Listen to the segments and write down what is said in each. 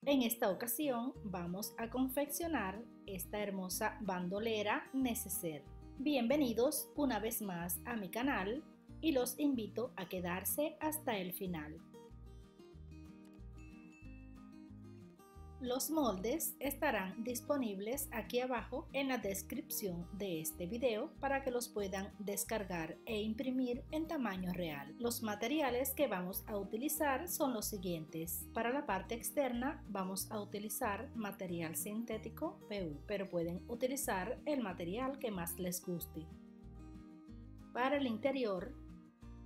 En esta ocasión vamos a confeccionar esta hermosa bandolera neceser. Bienvenidos una vez más a mi canal y los invito a quedarse hasta el final. Los moldes estarán disponibles aquí abajo en la descripción de este video para que los puedan descargar e imprimir en tamaño real. Los materiales que vamos a utilizar son los siguientes. Para la parte externa vamos a utilizar material sintético PU, pero pueden utilizar el material que más les guste. Para el interior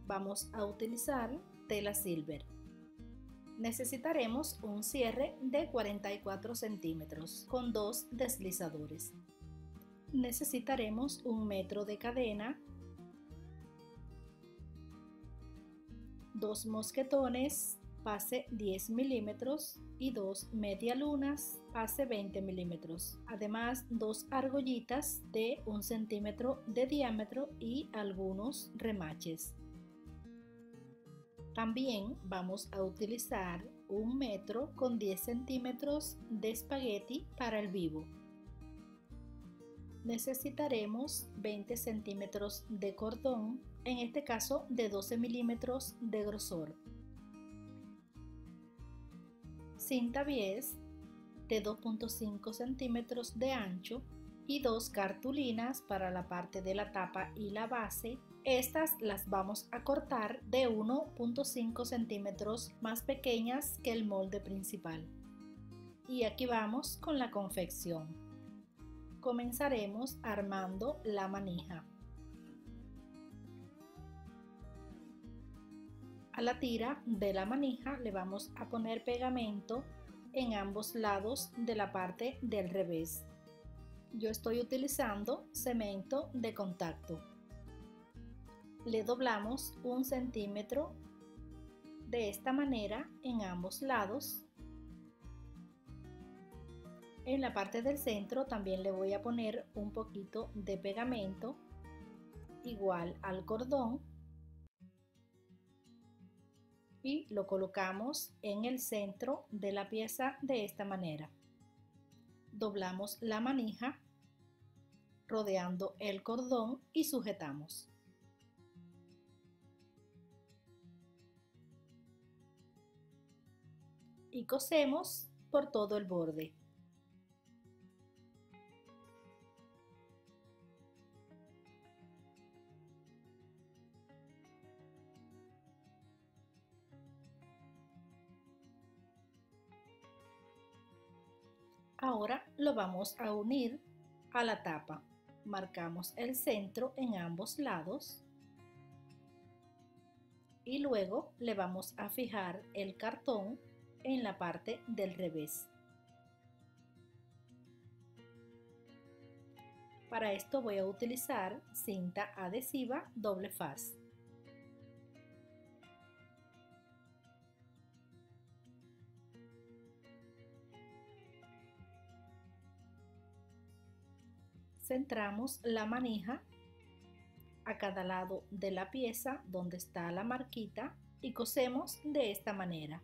vamos a utilizar tela silver. Necesitaremos un cierre de 44 centímetros con 2 deslizadores. Necesitaremos 1 metro de cadena, 2 mosquetones, pase 10 milímetros y 2 medialunas, pase 20 milímetros. Además, 2 argollitas de 1 centímetro de diámetro y algunos remaches. También vamos a utilizar 1 metro con 10 centímetros de espagueti para el vivo. Necesitaremos 20 centímetros de cordón, en este caso de 12 milímetros de grosor. Cinta bies de 2.5 centímetros de ancho y 2 cartulinas para la parte de la tapa y la base. Estas las vamos a cortar de 1.5 centímetros más pequeñas que el molde principal. Y aquí vamos con la confección. Comenzaremos armando la manija. A la tira de la manija le vamos a poner pegamento en ambos lados de la parte del revés. Yo estoy utilizando cemento de contacto. Le doblamos 1 centímetro de esta manera en ambos lados. En la parte del centro también le voy a poner un poquito de pegamento igual al cordón y lo colocamos en el centro de la pieza de esta manera. Doblamos la manija rodeando el cordón y sujetamos. Y cosemos por todo el borde. Ahora lo vamos a unir a la tapa. Marcamos el centro en ambos lados y luego le vamos a fijar el cartón en la parte del revés. Para esto voy a utilizar cinta adhesiva doble faz. Centramos la manija a cada lado de la pieza donde está la marquita y cosemos de esta manera.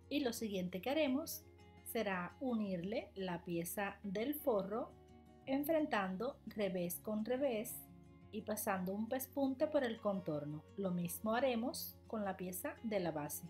Y lo siguiente que haremos será unirle la pieza del forro enfrentando revés con revés y pasando un pespunte por el contorno. Lo mismo haremos con la pieza de la base.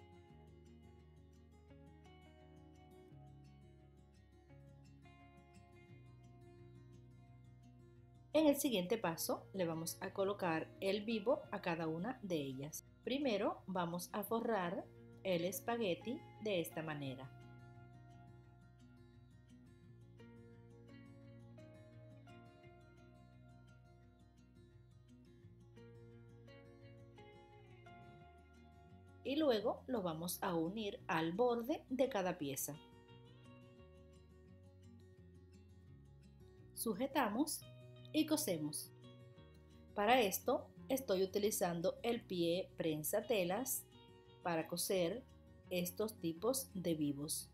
En el siguiente paso le vamos a colocar el vivo a cada una de ellas. Primero vamos a forrar el espagueti de esta manera. Y luego lo vamos a unir al borde de cada pieza. Sujetamos y cosemos. Para esto estoy utilizando el pie prensa telas para coser estos tipos de vivos.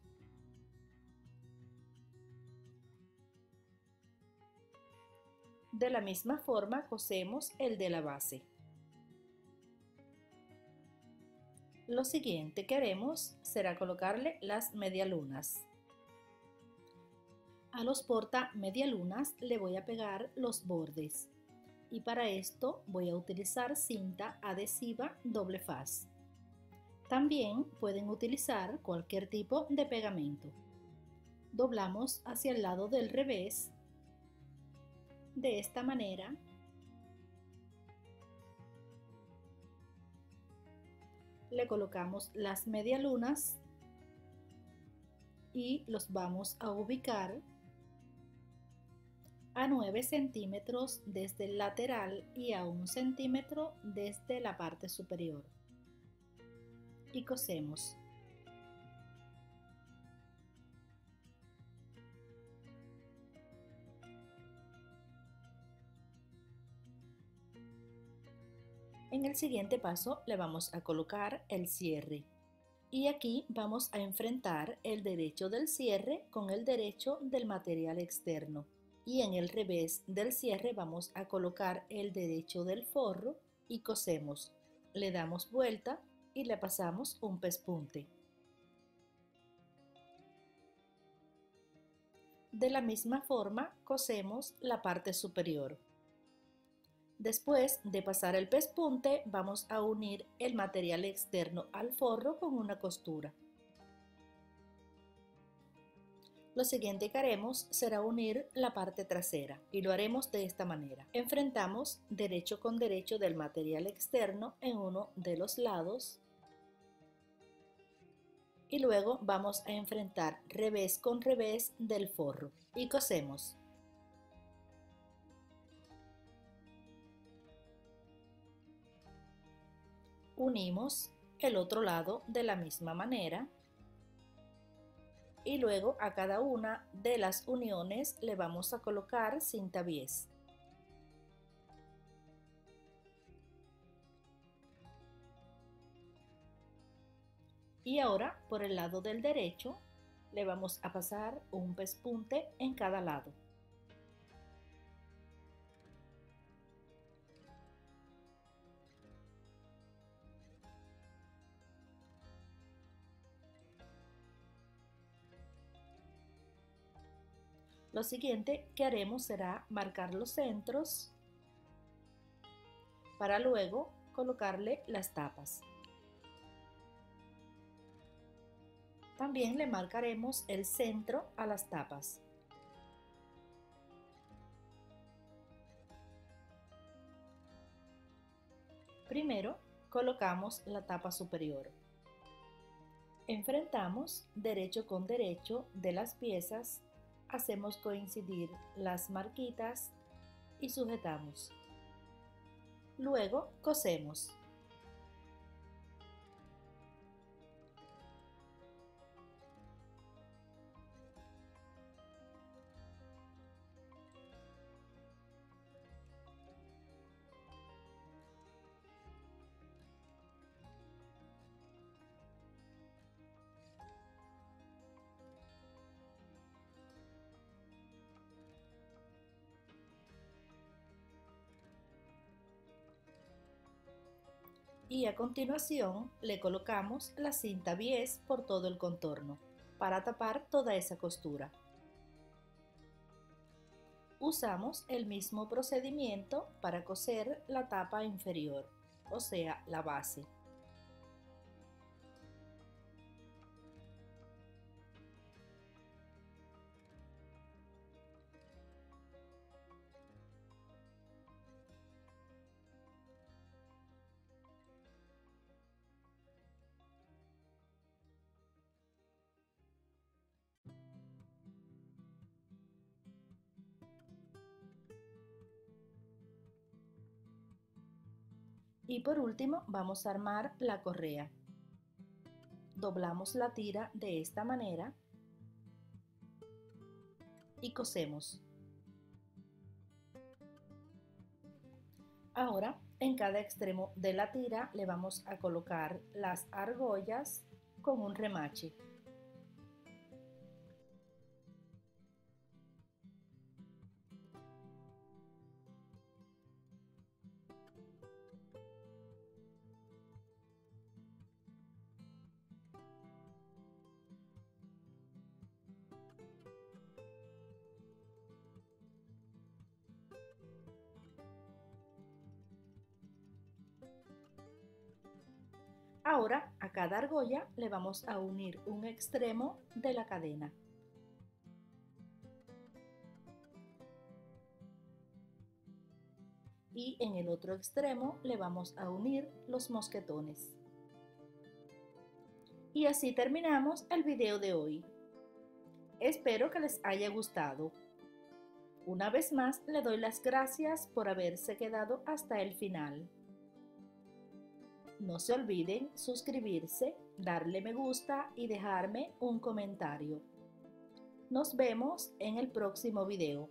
De la misma forma cosemos el de la base. Lo siguiente que haremos será colocarle las medialunas. A los porta medialunas le voy a pegar los bordes y para esto voy a utilizar cinta adhesiva doble faz. También pueden utilizar cualquier tipo de pegamento. Doblamos hacia el lado del revés de esta manera. Le colocamos las medialunas y los vamos a ubicar a 9 centímetros desde el lateral y a 1 centímetro desde la parte superior. Y cosemos. En el siguiente paso le vamos a colocar el cierre y aquí vamos a enfrentar el derecho del cierre con el derecho del material externo y en el revés del cierre vamos a colocar el derecho del forro y cosemos. Le damos vuelta y le pasamos un pespunte. De la misma forma cosemos la parte superior. Después de pasar el pespunte, vamos a unir el material externo al forro con una costura. Lo siguiente que haremos será unir la parte trasera y lo haremos de esta manera. Enfrentamos derecho con derecho del material externo en uno de los lados y luego vamos a enfrentar revés con revés del forro y cosemos. Unimos el otro lado de la misma manera y luego a cada una de las uniones le vamos a colocar cinta bies. Y ahora por el lado del derecho le vamos a pasar un pespunte en cada lado. Lo siguiente que haremos será marcar los centros para luego colocarle las tapas. También le marcaremos el centro a las tapas. Primero colocamos la tapa superior. Enfrentamos derecho con derecho de las piezas, hacemos coincidir las marquitas y sujetamos. Luego cosemos. Y a continuación le colocamos la cinta bies por todo el contorno para tapar toda esa costura. Usamos el mismo procedimiento para coser la tapa inferior, o sea, la base. Y por último vamos a armar la correa. Doblamos la tira de esta manera y cosemos. Ahora en cada extremo de la tira le vamos a colocar las argollas con un remache. Ahora a cada argolla le vamos a unir un extremo de la cadena. Y en el otro extremo le vamos a unir los mosquetones. Y así terminamos el video de hoy. Espero que les haya gustado. Una vez más le doy las gracias por haberse quedado hasta el final. No se olviden suscribirse, darle me gusta y dejarme un comentario. Nos vemos en el próximo video.